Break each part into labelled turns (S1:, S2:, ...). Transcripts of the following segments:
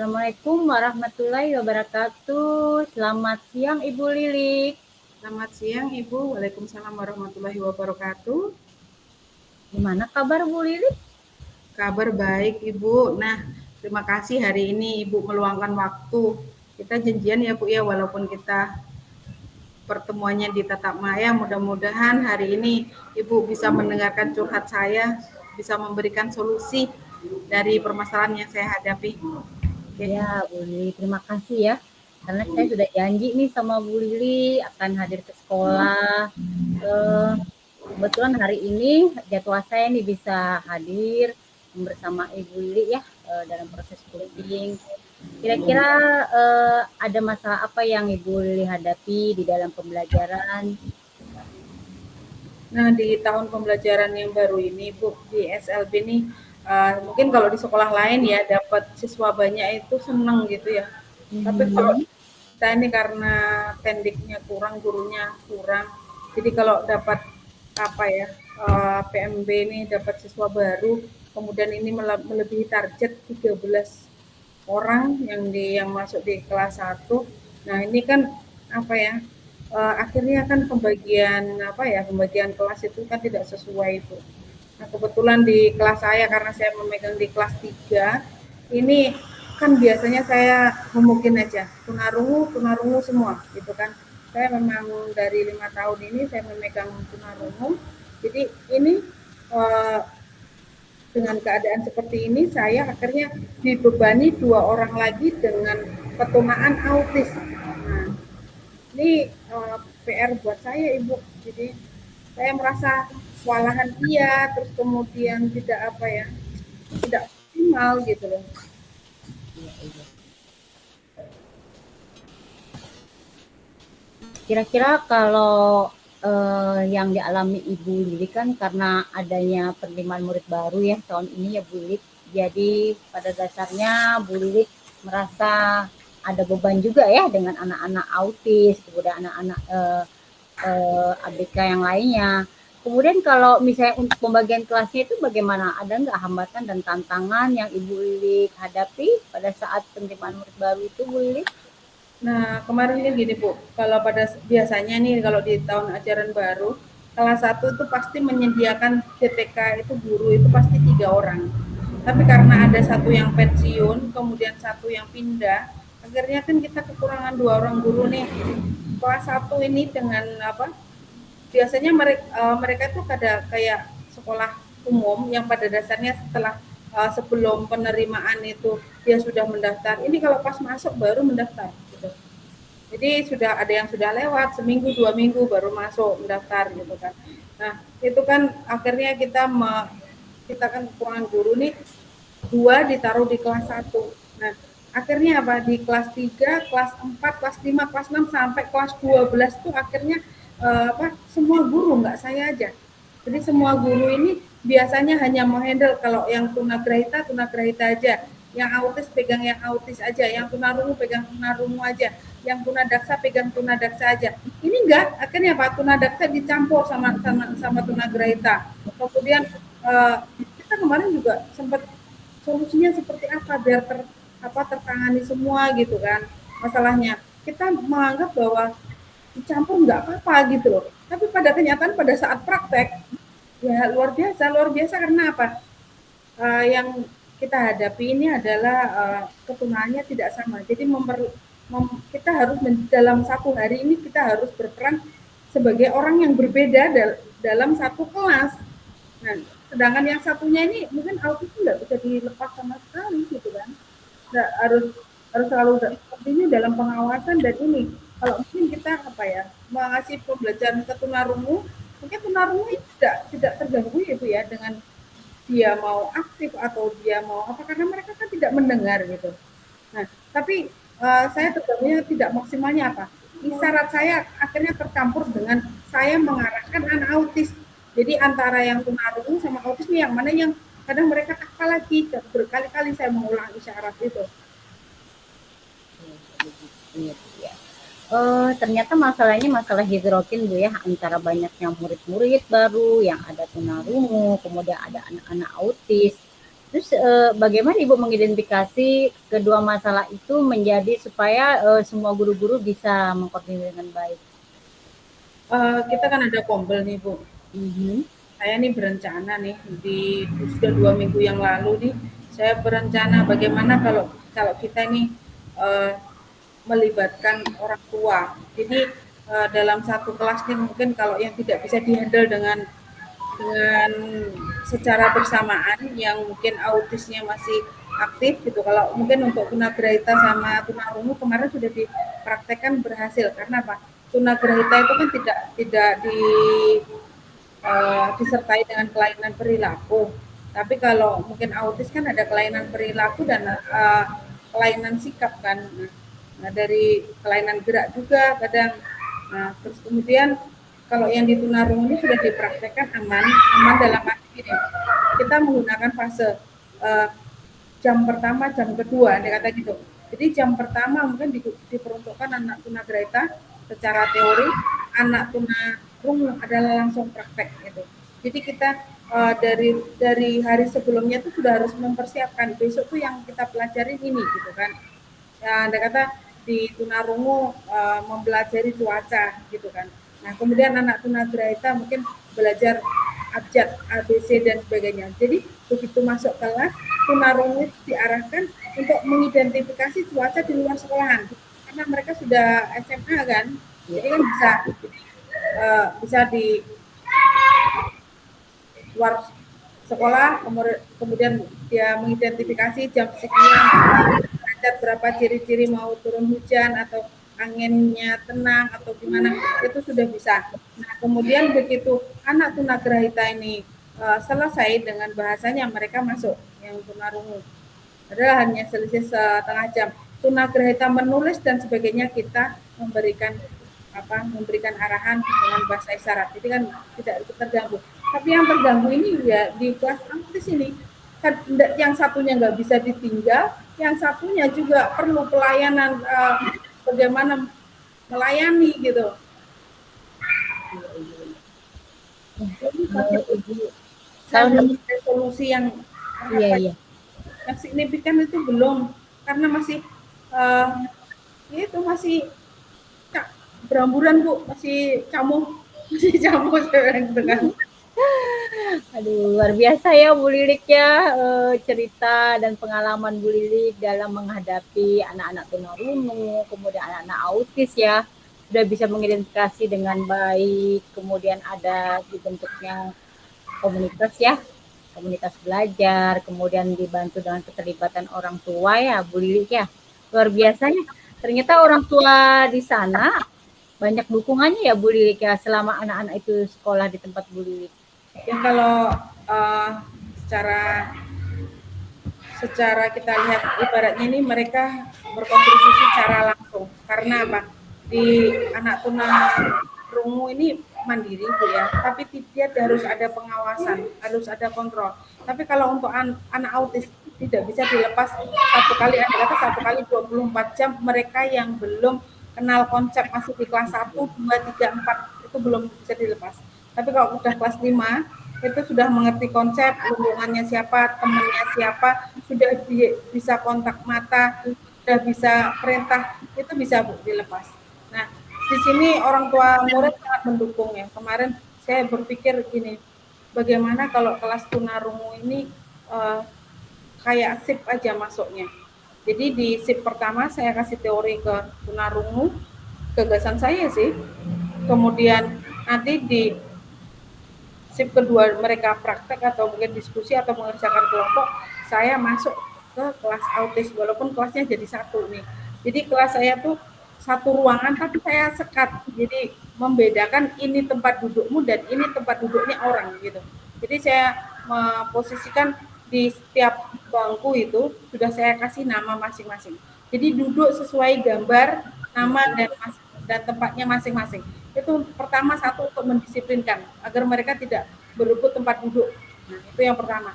S1: Assalamualaikum warahmatullahi wabarakatuh. Selamat siang Ibu Lilik.
S2: Selamat siang Ibu, Waalaikumsalam warahmatullahi wabarakatuh.
S1: Gimana kabar Bu Lilik?
S2: Kabar baik Ibu. Nah, terima kasih hari ini Ibu meluangkan waktu. Kita janjian ya Bu ya, walaupun kita pertemuannya di tatap maya, mudah-mudahan hari ini Ibu bisa mendengarkan curhat saya, bisa memberikan solusi dari permasalahan yang saya hadapi.
S1: Ya Bu Lilik, terima kasih ya. Karena saya sudah janji nih sama Bu Lili akan hadir ke sekolah. Eh, Kebetulan hari ini jadwal saya nih bisa hadir bersama Ibu Lili ya dalam proses coaching. Kira-kira ada masalah apa yang Ibu Lili hadapi di dalam pembelajaran?
S2: Nah, di tahun pembelajaran yang baru ini, Bu, di SLB nih, mungkin kalau di sekolah lain ya dapat siswa banyak itu seneng gitu ya. Tapi kalau
S1: Mhm.
S2: kita ini karena pendiknya kurang, gurunya kurang, jadi kalau dapat apa ya, PMB ini dapat siswa baru, kemudian ini melebihi target 13 orang yang masuk di kelas 1. Nah, ini kan apa ya? Akhirnya kan pembagian kelas itu kan tidak sesuai itu. Nah, kebetulan di kelas saya karena saya memegang di kelas 3, ini kan biasanya saya mungkin aja tunarungu semua gitu kan. Saya memang dari 5 tahun ini saya memegang tunarungu. Jadi ini eh, dengan keadaan seperti ini saya akhirnya dibebani 2 orang lagi dengan ketunaan autis. Nah, ini PR buat saya Ibu. Jadi saya merasa kewalahan dia, terus kemudian tidak optimal gitu loh.
S1: Iya, iya. Kira-kira kalau yang dialami Ibu Lili kan karena adanya penerimaan murid baru ya tahun ini ya Bu Lili. Jadi pada dasarnya Bu Lili merasa ada beban juga ya dengan anak-anak autis, kemudian anak-anak ABK yang lainnya. Kemudian kalau misalnya untuk pembagian kelasnya itu bagaimana? Ada nggak hambatan dan tantangan yang Ibu Lili hadapi pada saat penerimaan murid baru itu Bu Lili?
S2: Nah, kemarin kan gini Bu, kalau pada biasanya nih kalau di tahun ajaran baru, kelas 1 itu pasti menyediakan DTK itu guru itu pasti 3 orang. Tapi karena ada satu yang pensiun, kemudian satu yang pindah, akhirnya kan kita kekurangan 2 orang guru nih. Kelas 1 ini dengan apa? Biasanya mereka itu ada kayak sekolah umum yang pada dasarnya sebelum penerimaan itu dia sudah mendaftar. Ini kalau pas masuk baru mendaftar gitu. Jadi sudah ada yang sudah lewat seminggu 2 minggu baru masuk mendaftar gitu kan. Nah itu kan akhirnya kita kan kekurangan guru nih, 2 ditaruh di kelas 1. Nah akhirnya apa di kelas 3, kelas 4, kelas 5, kelas 6 sampai kelas 12 tuh akhirnya semua guru nggak saya aja. Jadi semua guru ini biasanya hanya menghandle kalau yang tunagrahita aja, yang autis pegang yang autis aja, yang tunarungu pegang tunarungu aja, yang tunadaksa pegang tunadaksa aja. Ini enggak, akhirnya Pak tunadaksa dicampur sama tunagrahita. Kemudian kita kemarin juga sempat solusinya seperti apa biar tertangani semua gitu kan masalahnya. Kita menganggap bahwa dicampur nggak apa-apa gitu loh. Tapi pada kenyataan pada saat praktek ya luar biasa karena apa? Yang kita hadapi ini adalah ketunaannya tidak sama. Jadi kita harus dalam satu hari ini kita harus berperan sebagai orang yang berbeda dalam satu kelas. Nah, sedangkan yang satunya ini mungkin autis nggak bisa dilepas sama sekali gitu kan. Nggak, harus selalu seperti dalam pengawasan dan ini kalau mungkin kita mengasih pembelajaran ke tunarungu mungkin tunarungu tidak terganggu itu ya dengan dia mau aktif atau dia mau apa karena mereka kan tidak mendengar gitu. Nah, tapi saya terganggunya tidak maksimalnya apa? Isyarat saya akhirnya tercampur dengan saya mengarahkan anak autis. Jadi antara yang tunarungu sama autis nih yang mana yang kadang mereka hafal lagi berkali-kali saya mengulang isyarat itu.
S1: Iya, iya. Ternyata masalahnya masalah hidrogen Bu ya, antara banyaknya murid-murid baru yang ada tunarungu, kemudian ada anak-anak autis. Terus bagaimana Ibu mengidentifikasi kedua masalah itu menjadi supaya semua guru-guru bisa mengkoordinir dengan baik?
S2: Kita kan ada Kombel nih Bu.
S1: Mhm.
S2: Saya nih berencana nih sudah 2 minggu yang lalu nih saya berencana bagaimana kalau kalau kita nih uh, melibatkan orang tua. Jadi dalam satu kelas nih mungkin kalau yang tidak bisa dihandle dengan secara bersamaan yang mungkin autisnya masih aktif gitu. Kalau mungkin untuk tunagrahita sama tunarungu kemarin sudah dipraktekkan berhasil karena apa? Tunagrahita itu kan tidak disertai dengan kelainan perilaku. Tapi kalau mungkin autis kan ada kelainan perilaku dan kelainan sikap kan. Nah, dari kelainan gerak juga kadang. Nah, terus kemudian kalau yang di tunarungu ini sudah dipraktekkan aman dalam arti ini. Kita menggunakan fase jam pertama, jam kedua, dia kata gitu. Jadi jam pertama mungkin diperuntukkan anak tunagrahita secara teori, anak tunarungu adalah langsung praktek gitu. Jadi kita dari hari sebelumnya itu sudah harus mempersiapkan besok tuh yang kita pelajarin ini gitu kan. Ya, Anda kata di tunarungu mempelajari cuaca gitu kan. Nah, kemudian anak tunagrahita mungkin belajar abjad, ABC dan sebagainya. Jadi begitu masuk kelas, tunarungu diarahkan untuk mengidentifikasi cuaca di luar sekolahan. Karena mereka sudah SMA kan, jadi kan bisa di luar sekolah, kemudian dia mengidentifikasi jam sekian, berapa ciri-ciri mau turun hujan atau anginnya tenang atau gimana, itu sudah bisa. Nah, kemudian begitu anak tunagrahita ini selesai dengan bahasanya, mereka masuk yang tunarungu. Adalah hanya selisih setengah jam. Tunagrahita menulis dan sebagainya kita memberikan arahan dengan bahasa isyarat. Jadi kan tidak terganggu. Tapi yang terganggu ini ya di kelas autis ini kan yang satunya nggak bisa ditinggal, yang satunya juga perlu pelayanan bagaimana melayani gitu. Jadi kalau solusi yang yang signifikan itu belum, karena masih itu masih beramburan Bu, masih camu gitu kan.
S1: Aduh, luar biasa ya Bu Lilik ya, cerita dan pengalaman Bu Lilik dalam menghadapi anak-anak tunarungu, kemudian anak-anak autis ya, sudah bisa mengidentifikasi dengan baik, kemudian ada dibentuknya komunitas ya, komunitas belajar, kemudian dibantu dengan keterlibatan orang tua ya Bu Lilik ya. Luar biasa ya, ternyata orang tua di sana banyak dukungannya ya Bu Lilik ya selama anak-anak itu sekolah di tempat Bu Lilik.
S2: Ya kalau secara kita lihat ibaratnya ini mereka berkontribusi secara langsung. Karena apa? Di anak tunarungu ini mandiri Bu ya, tapi dia harus ada pengawasan, harus ada kontrol. Tapi kalau untuk anak autis tidak bisa dilepas satu kali 24 jam, mereka yang belum kenal konsep masih di kelas 1, 2, 3, 4 itu belum bisa dilepas. Tapi kalau udah kelas 5 itu sudah mengerti konsep, lingkungannya siapa, temannya siapa, sudah bisa kontak mata, sudah bisa perintah, itu bisa Bu dilepas. Nah, di sini orang tua murid sangat mendukung ya. Kemarin saya berpikir gini, bagaimana kalau kelas tunarungu ini kayak sip aja masuknya. Jadi di sip pertama saya kasih teori ke tunarungu, gagasan saya sih. Kemudian nanti di sip kedua mereka praktek atau mungkin diskusi atau mengerjakan kelompok, saya masuk ke kelas autis walaupun kelasnya jadi satu nih. Jadi kelas saya tuh satu ruangan tapi saya sekat. Jadi membedakan ini tempat dudukmu dan ini tempat duduknya orang gitu. Jadi saya memposisikan di setiap bangku itu sudah saya kasih nama masing-masing. Jadi duduk sesuai gambar, nama dan tempatnya masing-masing. Itu pertama satu untuk mendisiplinkan agar mereka tidak berebut tempat duduk. Nah, itu yang pertama.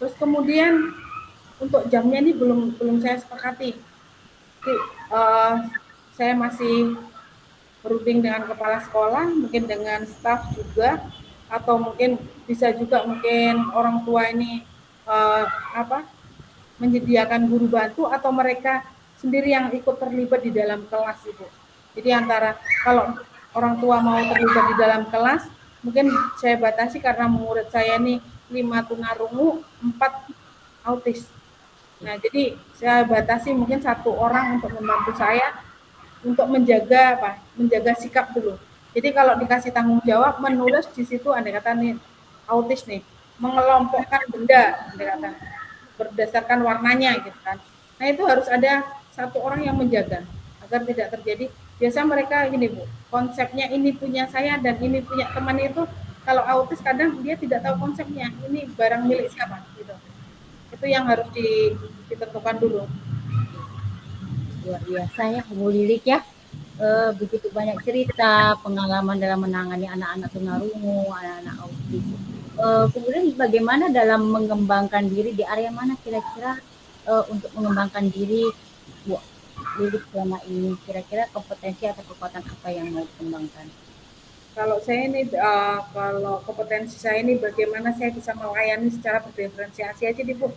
S2: Terus kemudian untuk jamnya ini belum saya sepakati. Jadi, saya masih berunding dengan kepala sekolah, mungkin dengan staf juga, atau mungkin bisa juga mungkin orang tua ini uh, apa menyediakan guru bantu atau mereka sendiri yang ikut terlibat di dalam kelas Ibu. Jadi antara kalau orang tua mau terlibat di dalam kelas, mungkin saya batasi karena murid saya nih 5 tunarungu, 4 autis. Nah, jadi saya batasi mungkin 1 orang untuk membantu saya untuk menjaga apa? Menjaga sikap dulu. Jadi kalau dikasih tanggung jawab menulis di situ andai kata nih autis nih, mengelompokkan benda andai kata berdasarkan warnanya gitu kan. Nah itu harus ada 1 orang yang menjaga agar tidak terjadi. Biasa mereka gini Bu, konsepnya ini punya saya dan ini punya teman itu kalau autis kadang dia tidak tahu konsepnya ini barang milik siapa gitu. Itu yang harus ditentukan dulu.
S1: Luar biasa ya Bu Lilik ya. Begitu banyak cerita pengalaman dalam menangani anak-anak tunarungu, anak-anak autis. Kemudian bagaimana dalam mengembangkan diri di area mana kira-kira untuk mengembangkan diri Bu Lilik selama ini? Kira-kira kompetensi atau kekuatan apa yang mau dikembangkan?
S2: Kalau saya ini kalau kompetensi saya ini bagaimana saya bisa melayani secara berdiferensiasi aja nih Bu.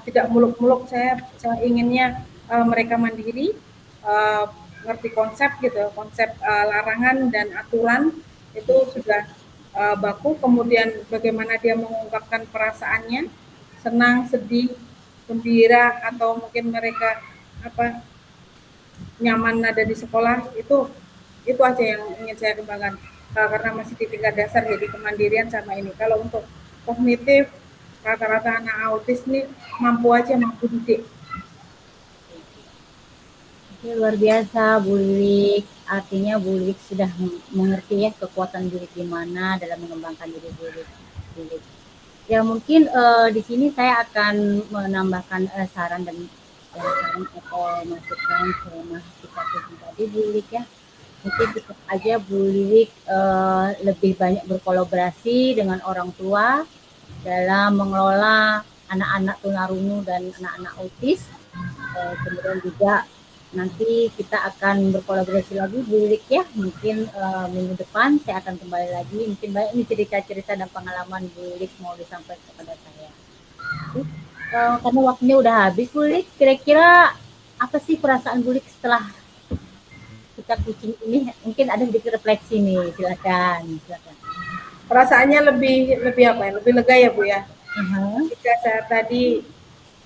S2: Tidak muluk-muluk saya inginnya mereka mandiri, ngerti konsep gitu, konsep larangan dan aturan itu sudah baku, kemudian bagaimana dia mengungkapkan perasaannya, senang, sedih, gembira, atau mungkin mereka apa nyaman ada di sekolah itu aja yang ingin saya kembangkan karena masih di tingkat dasar jadi kemandirian sama ini. Kalau untuk kognitif rata-rata anak autis nih mampu didik.
S1: Oke, luar biasa Bu Lilik. Artinya Bu Lilik sudah mengerti ya kekuatan Bu Lilik di mana dalam mengembangkan diri Bu Lilik. Ya mungkin di sini saya akan menambahkan saran dan saran atau masukan ke mahasiswa tadi Bu Lilik ya. Mungkin tetap aja Bu Lilik lebih banyak berkolaborasi dengan orang tua dalam mengelola anak-anak tunarungu dan anak-anak autis. Kemudian juga nanti kita akan berkolaborasi lagi Bu Lilik ya. Mungkin minggu depan saya akan kembali lagi. Mungkin banyak ini cerita-cerita dan pengalaman Bu Lilik mau disampaikan kepada saya. Karena waktunya udah habis Bu Lilik, kira-kira apa sih perasaan Bu Lilik setelah kita kucing ini? Mungkin ada sedikit refleksi nih, silakan.
S2: Perasaannya lebih apa ya? Lebih lega ya Bu ya. Jika saya tadi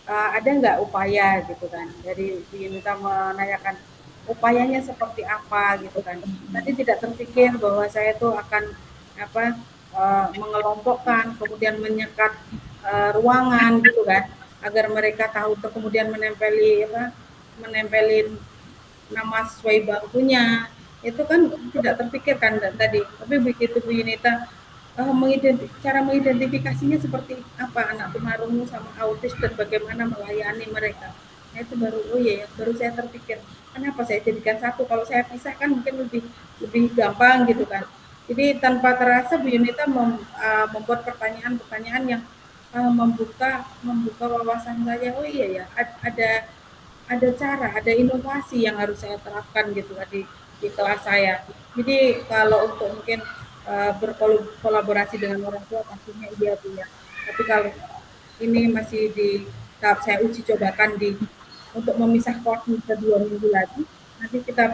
S2: ada nggak upaya gitu kan dari diminta menanyakan upayanya seperti apa gitu kan. Tadi tidak terpikir bahwa saya tuh akan mengelompokkan kemudian menyekat ruangan gitu kan agar mereka tahu kemudian menempelin nama sesuai bangkunya itu kan tidak terpikirkan tadi. Tapi begitu Bu Yunita cara mengidentifikasinya seperti apa anak tunarungu sama autis dan bagaimana melayani mereka. Nah itu baru saya terpikir kenapa saya jadikan satu. Kalau saya pisahkan mungkin lebih gampang gitu kan. Jadi tanpa terasa Bu Yunita membuat pertanyaan-pertanyaan yang membuka wawasan saya. Oh iya ya, ada cara, ada inovasi yang harus saya terapkan gitu di kelas saya. Jadi kalau untuk mungkin berkolaborasi dengan orang tua pastinya iya Bu ya. Tapi kalau ini masih di tahap saya uji cobakan untuk memisah koordinat 2 minggu lagi. Nanti kita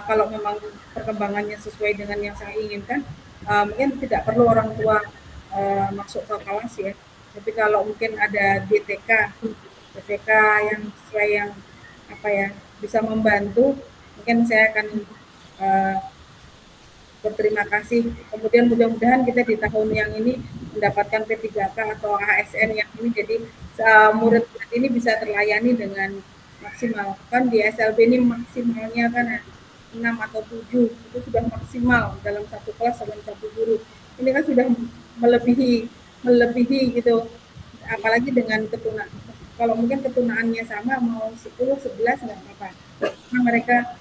S2: kalau memang perkembangannya sesuai dengan yang saya inginkan, mungkin tidak perlu orang tua masuk ke kelas ya. Tapi kalau mungkin ada GTK yang sesuai yang bisa membantu, mungkin saya akan berterima kasih. Kemudian mudah-mudahan kita di tahun yang ini mendapatkan P3K atau ASN yang ini, jadi murid-murid ini bisa terlayani dengan maksimal. Kan di SLB ini maksimalnya kan 6 atau 7 itu sudah maksimal dalam satu kelas dengan satu guru. Ini kan sudah melebihi gitu. Apalagi dengan ketunaan. Kalau mungkin ketunaannya sama mau 10, 11 nggak apa-apa. Nah, mereka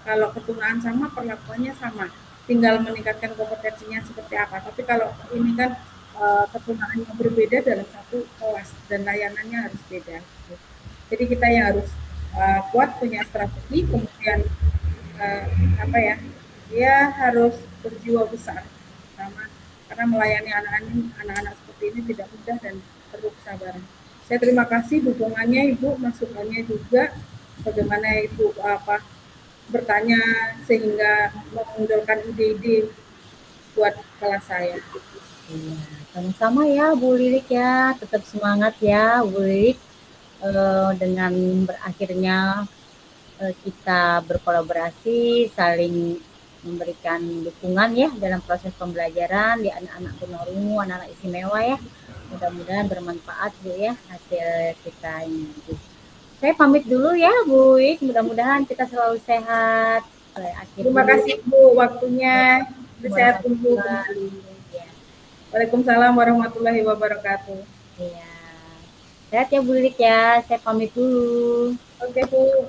S2: kalau ketunaan sama perlakuannya sama, tinggal meningkatkan kompetensinya seperti apa. Tapi kalau ini kan ketunaannya berbeda dalam satu kelas dan layanannya harus beda. Jadi kita yang harus kuat punya strategi, kemudian dia harus berjiwa besar sama karena melayani anak-anak seperti ini tidak mudah dan perlu kesabaran. Saya terima kasih dukungannya Ibu, masukannya juga bagaimana Ibu bertanya sehingga memunculkan ide-ide buat kelas saya.
S1: Iya, sama-sama ya Bu Lilik ya, tetap semangat ya Bu Lilik. Dengan berakhirnya kita berkolaborasi, saling memberikan dukungan ya dalam proses pembelajaran di anak-anak tunarungu, anak-anak istimewa ya. Mudah-mudahan bermanfaat Bu ya hasil kita ini. Saya pamit dulu ya Bu Ik, mudah-mudahan kita selalu sehat.
S2: Terima kasih Bu waktunya. Sehat Bu.
S1: Ya.
S2: Waalaikumsalam warahmatullahi wabarakatuh.
S1: Iya. Sehat ya Bu Lilik ya, saya pamit dulu.
S2: Oke Bu.